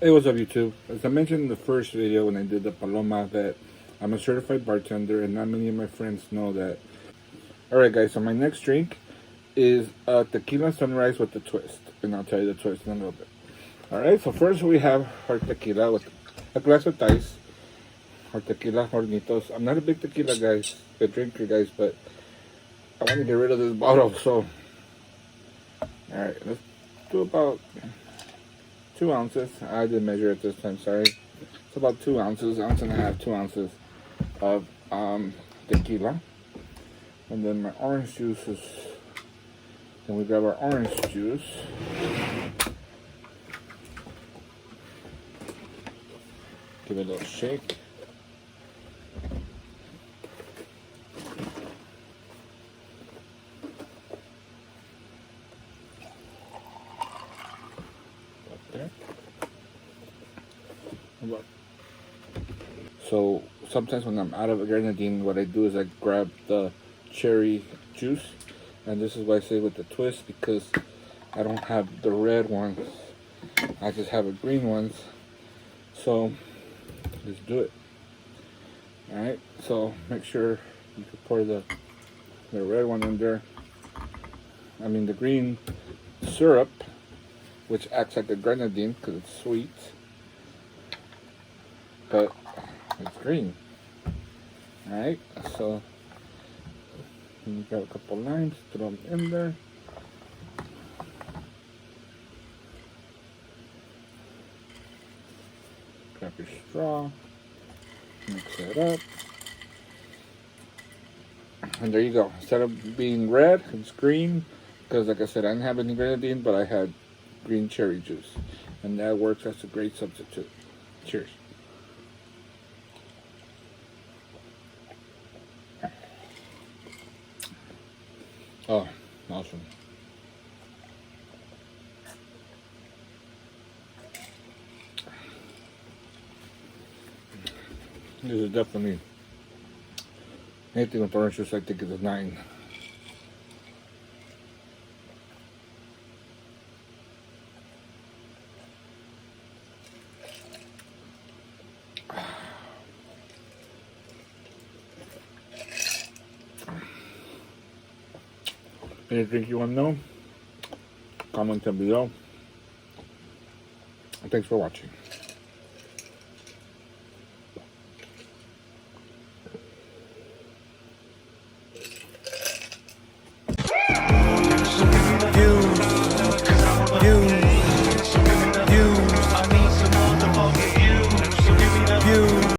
Hey, what's up, YouTube? As I mentioned in the first video when I did the Paloma, that I'm a certified bartender, and not many of my friends know that. Alright, guys, so my next drink is a tequila sunrise with a twist, and I'll tell you the twist in a little bit. Alright, so first we have our tequila with a glass of ice, our tequila hornitos. I'm not a big tequila drinker, guys, but I want to get rid of this bottle, so. Alright, let's do about 2 ounces. I didn't measure it this time, sorry. It's about 2 ounces, ounce and a half, 2 ounces of tequila. And then my orange juice is, then we grab our orange juice. Give it a little shake. There. So sometimes when I'm out of grenadine, what I do is I grab the cherry juice, and this is why I say with the twist, because I don't have the red ones, I just have the green ones. So let's do it. Alright, so make sure you can pour the red one in there. I mean the green syrup, which acts like a grenadine because it's sweet, but it's green. Alright, so you got a couple limes, throw them in there. Grab your straw, mix it up, and there you go. Instead of being red, it's green, because like I said, I didn't have any grenadine, but I had green cherry juice, and that works as a great substitute. Cheers. Oh, awesome. This is definitely, anything with orange juice, I think is a 9. Any drink you want to know? Comment down below. Thanks for watching.